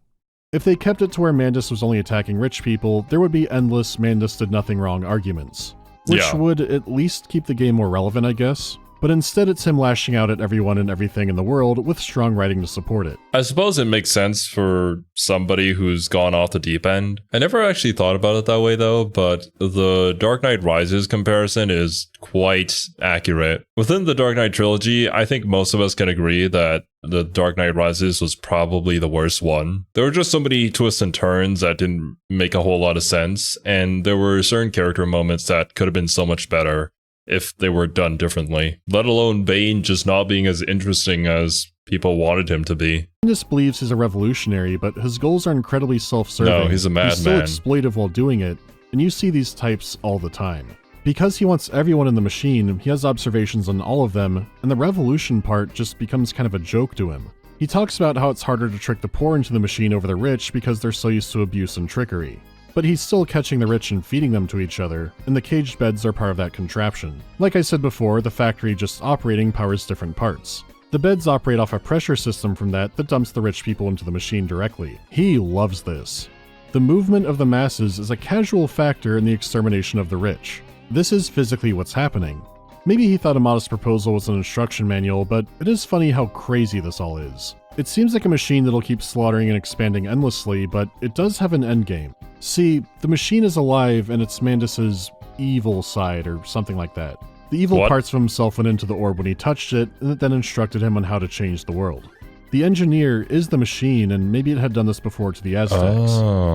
If they kept it to where Mandus was only attacking rich people, there would be endless Mandus did nothing wrong arguments. which would at least keep the game more relevant, I guess. But instead it's him lashing out at everyone and everything in the world with strong writing to support it. I suppose it makes sense for somebody who's gone off the deep end. I never actually thought about it that way though, but the Dark Knight Rises comparison is quite accurate. Within the Dark Knight trilogy, I think most of us can agree that the Dark Knight Rises was probably the worst one. There were just so many twists and turns that didn't make a whole lot of sense, and there were certain character moments that could have been so much better if they were done differently, let alone Bane just not being as interesting as people wanted him to be. Bendis believes he's a revolutionary, but his goals are incredibly self-serving. No, he's a madman. He's still exploitive while doing it, and you see these types all the time. Because he wants everyone in the machine, he has observations on all of them, and the revolution part just becomes kind of a joke to him. He talks about how it's harder to trick the poor into the machine over the rich because they're so used to abuse and trickery. But he's still catching the rich and feeding them to each other, and the caged beds are part of that contraption. Like I said before, the factory just operating powers different parts. The beds operate off a pressure system from that dumps the rich people into the machine directly. He loves this. The movement of the masses is a casual factor in the extermination of the rich. This is physically what's happening. Maybe he thought a modest proposal was an instruction manual, but it is funny how crazy this all is. It seems like a machine that'll keep slaughtering and expanding endlessly, but it does have an endgame. See, the machine is alive and it's Mandus's evil side or something like that. The evil parts of himself went into the orb when he touched it, and it then instructed him on how to change the world. The engineer is the machine, and maybe it had done this before to the Aztecs.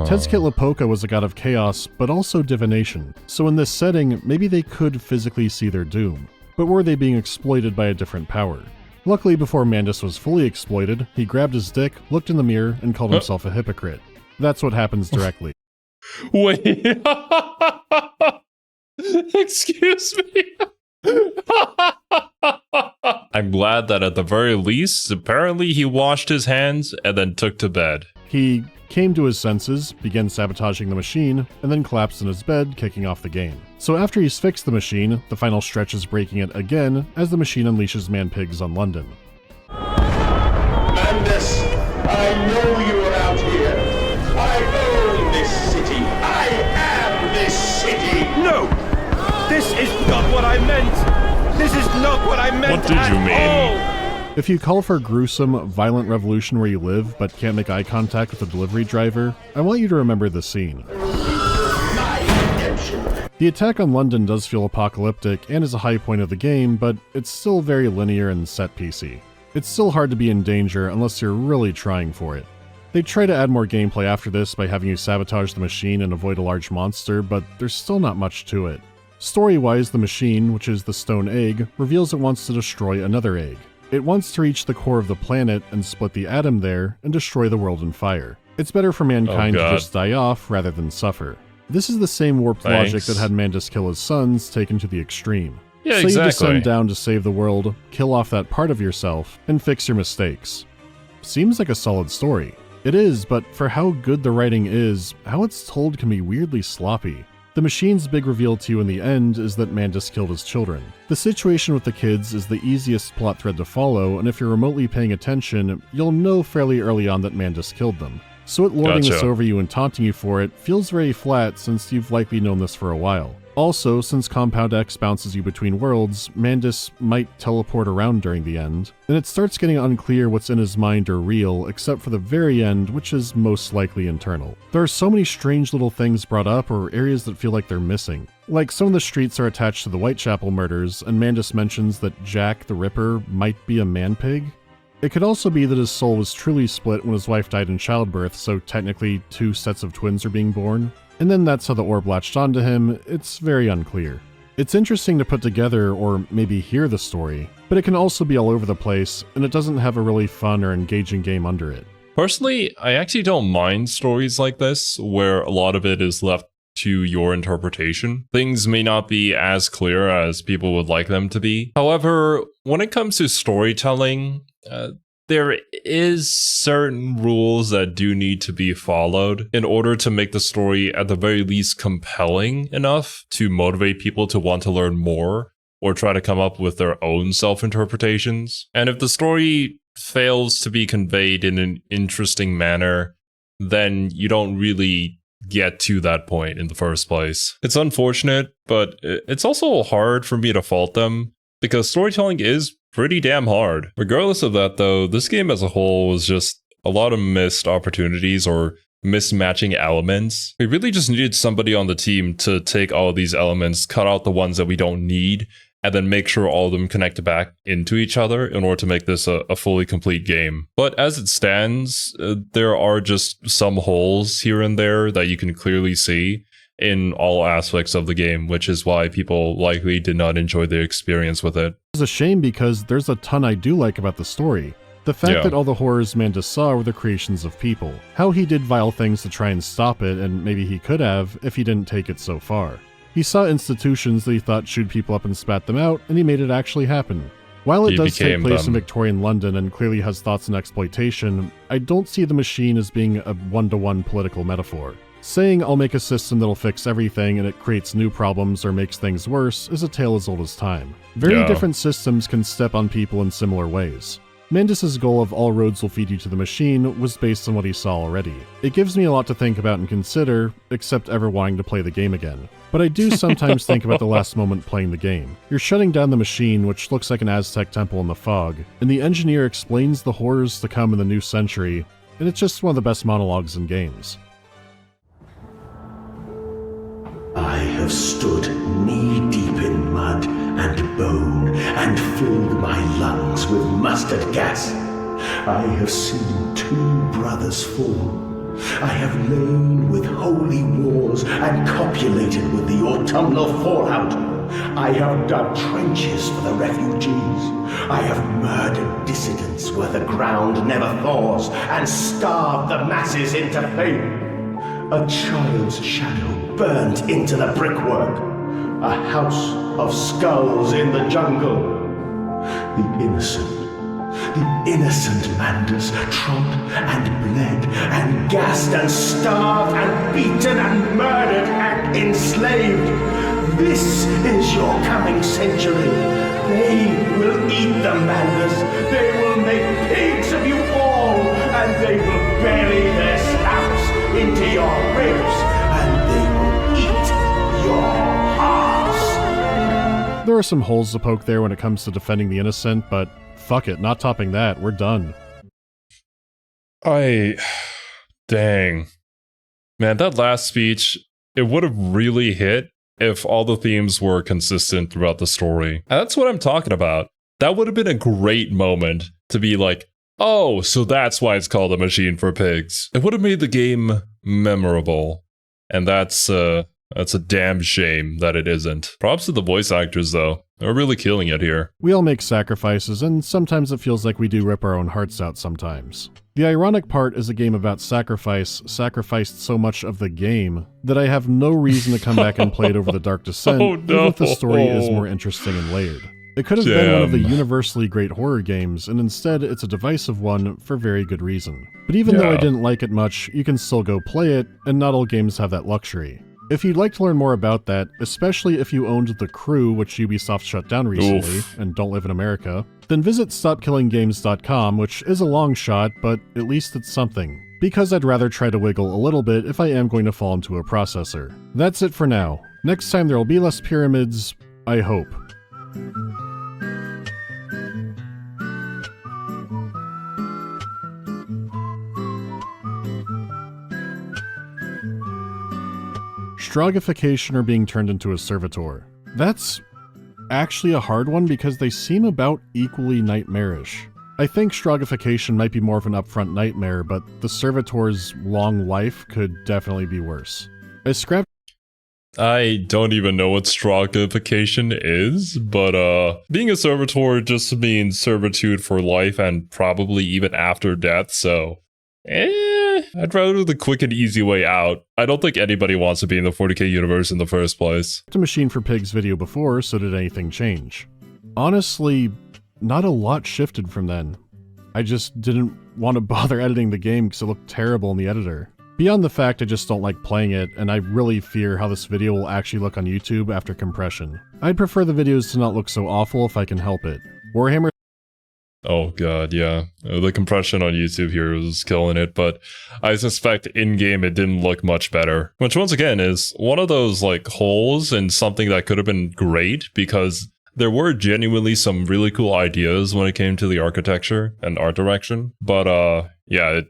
Tezcatlipoca was a god of chaos, but also divination. So in this setting, maybe they could physically see their doom. But were they being exploited by a different power? Luckily, before Mandus was fully exploited, he grabbed his dick, looked in the mirror, and called himself a hypocrite. That's what happens directly. Wait. Excuse me. I'm glad that at the very least, apparently he washed his hands and then took to bed. He came to his senses, began sabotaging the machine, and then collapsed in his bed, kicking off the game. So after he's fixed the machine, the final stretch is breaking it again as the machine unleashes man-pigs on London. Mandus, I know you are out here. I own this city. I am this city. No! This is not what I meant! This is not what I meant. What did you mean? If you call for gruesome, violent revolution where you live, but can't make eye contact with the delivery driver, I want you to remember this scene. The attack on London does feel apocalyptic and is a high point of the game, but it's still very linear and set-piecey. It's still hard to be in danger unless you're really trying for it. They try to add more gameplay after this by having you sabotage the machine and avoid a large monster, but there's still not much to it. Story-wise, the machine, which is the stone egg, reveals it wants to destroy another egg. It wants to reach the core of the planet and split the atom there and destroy the world in fire. It's better for mankind to just die off rather than suffer. This is the same warped logic that had Mandus kill his sons taken to the extreme. Yeah, so you descend down to save the world, kill off that part of yourself, and fix your mistakes. Seems like a solid story. It is, but for how good the writing is, how it's told can be weirdly sloppy. The machine's big reveal to you in the end is that Mandus killed his children. The situation with the kids is the easiest plot thread to follow, and if you're remotely paying attention, you'll know fairly early on that Mandus killed them. So it lording this over you and taunting you for it feels very flat since you've likely known this for a while. Also, since Compound X bounces you between worlds, Mandus might teleport around during the end, and it starts getting unclear what's in his mind or real, except for the very end, which is most likely internal. There are so many strange little things brought up or areas that feel like they're missing. Like some of the streets are attached to the Whitechapel murders, and Mandus mentions that Jack the Ripper might be a man-pig. It could also be that his soul was truly split when his wife died in childbirth, so technically 2 sets of twins are being born. And then that's how the orb latched onto him. It's very unclear. It's interesting to put together or maybe hear the story, but it can also be all over the place, and it doesn't have a really fun or engaging game under it. Personally, I actually don't mind stories like this, where a lot of it is left to your interpretation. Things may not be as clear as people would like them to be. However, when it comes to storytelling, there is certain rules that do need to be followed in order to make the story at the very least compelling enough to motivate people to want to learn more or try to come up with their own self-interpretations. And if the story fails to be conveyed in an interesting manner, then you don't really get to that point in the first place. It's unfortunate, but it's also hard for me to fault them, because storytelling is pretty damn hard. Regardless of that though, this game as a whole was just a lot of missed opportunities or mismatching elements. We really just needed somebody on the team to take all of these elements, cut out the ones that we don't need, and then make sure all of them connect back into each other in order to make this a fully complete game. But as it stands, there are just some holes here and there that you can clearly see in all aspects of the game, which is why people likely did not enjoy their experience with it. It's a shame because there's a ton I do like about the story. The fact that all the horrors Mandus saw were the creations of people. How he did vile things to try and stop it, and maybe he could have if he didn't take it so far. He saw institutions that he thought chewed people up and spat them out, and he made it actually happen. While it does take place in Victorian London and clearly has thoughts on exploitation, I don't see the machine as being a one-to-one political metaphor. Saying I'll make a system that'll fix everything and it creates new problems or makes things worse is a tale as old as time. Very different systems can step on people in similar ways. Mandus's goal of all roads will feed you to the machine was based on what he saw already. It gives me a lot to think about and consider, except ever wanting to play the game again. But I do sometimes think about the last moment playing the game. You're shutting down the machine, which looks like an Aztec temple in the fog, and the engineer explains the horrors to come in the new century, and it's just one of the best monologues in games. I have stood knee-deep in mud and bone and filled my lungs with mustard gas. I have seen 2 brothers fall. I have lain with holy wars and copulated with the autumnal fallout. I have dug trenches for the refugees. I have murdered dissidents where the ground never thaws and starved the masses into fame. A child's shadow burnt into the brickwork. A house of skulls in the jungle. The innocent Mandus trod and bled and gassed and starved and beaten and murdered and enslaved. This is your coming century. They will eat the Mandus. They will make pigs of you all, and they will bury their snouts into your ribs, and they will eat your hearts. There are some holes to poke there when it comes to defending the innocent, but fuck it, not topping that, we're done. Dang. Man, that last speech, it would have really hit if all the themes were consistent throughout the story. And that's what I'm talking about. That would have been a great moment to be like, oh, so that's why it's called A Machine for Pigs. It would have made the game memorable. And that's a damn shame that it isn't. Props to the voice actors, though. They're really killing it here. We all make sacrifices, and sometimes it feels like we do rip our own hearts out sometimes. The ironic part is a game about sacrifice sacrificed so much of the game that I have no reason to come back and play it over the Dark Descent, even if the story is more interesting and layered. It could have been one of the universally great horror games, and instead it's a divisive one for very good reason. But even though I didn't like it much, you can still go play it, and not all games have that luxury. If you'd like to learn more about that, especially if you owned The Crew, which Ubisoft shut down recently, and don't live in America, then visit StopKillingGames.com, which is a long shot, but at least it's something. Because I'd rather try to wiggle a little bit if I am going to fall into a processor. That's it for now. Next time there will be less pyramids, I hope. Strogification or being turned into a servitor. That's actually a hard one because they seem about equally nightmarish. I think Strogification might be more of an upfront nightmare, but the servitor's long life could definitely be worse. I don't even know what Strogification is, but being a servitor just means servitude for life and probably even after death, so I'd rather do the quick and easy way out. I don't think anybody wants to be in the 40k universe in the first place. A Machine for Pigs video before, so did anything change? Honestly, not a lot shifted from then. I just didn't want to bother editing the game because it looked terrible in the editor. Beyond the fact I just don't like playing it, and I really fear how this video will actually look on YouTube after compression. I'd prefer the videos to not look so awful if I can help it. Warhammer Oh god, yeah. The compression on YouTube here was killing it, but I suspect in-game it didn't look much better. Which once again is one of those like holes in something that could have been great, because there were genuinely some really cool ideas when it came to the architecture and art direction. But yeah,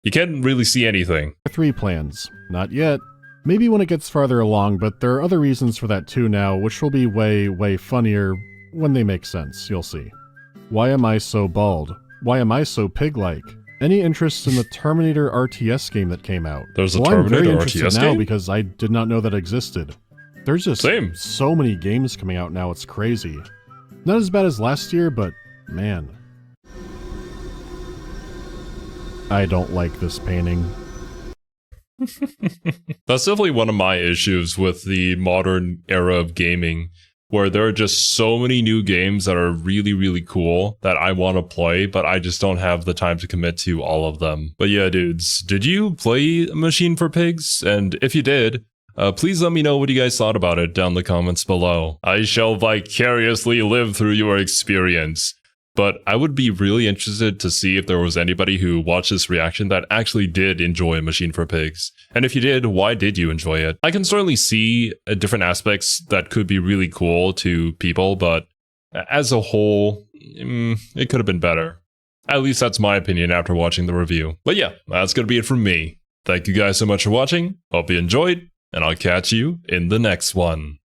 you can't really see anything. 3 plans. Not yet. Maybe when it gets farther along, but there are other reasons for that too now, which will be way funnier when they make sense, you'll see. Why am I so bald? Why am I so pig-like? Any interest in the Terminator RTS game that came out? There's a I'm Terminator very interested RTS now game? because I did not know that existed. There's just so many games coming out now, it's crazy. Not as bad as last year, but man. I don't like this painting. That's definitely one of my issues with the modern era of gaming, where there are just so many new games that are really cool that I want to play, but I just don't have the time to commit to all of them. But yeah, dudes, did you play Machine for Pigs? And if you did, please let me know what you guys thought about it down in the comments below. I shall vicariously live through your experience. But I would be really interested to see if there was anybody who watched this reaction that actually did enjoy Machine for Pigs. And if you did, why did you enjoy it? I can certainly see different aspects that could be really cool to people, but as a whole, it could have been better. At least that's my opinion after watching the review. But yeah, that's gonna be it from me. Thank you guys so much for watching, hope you enjoyed, and I'll catch you in the next one.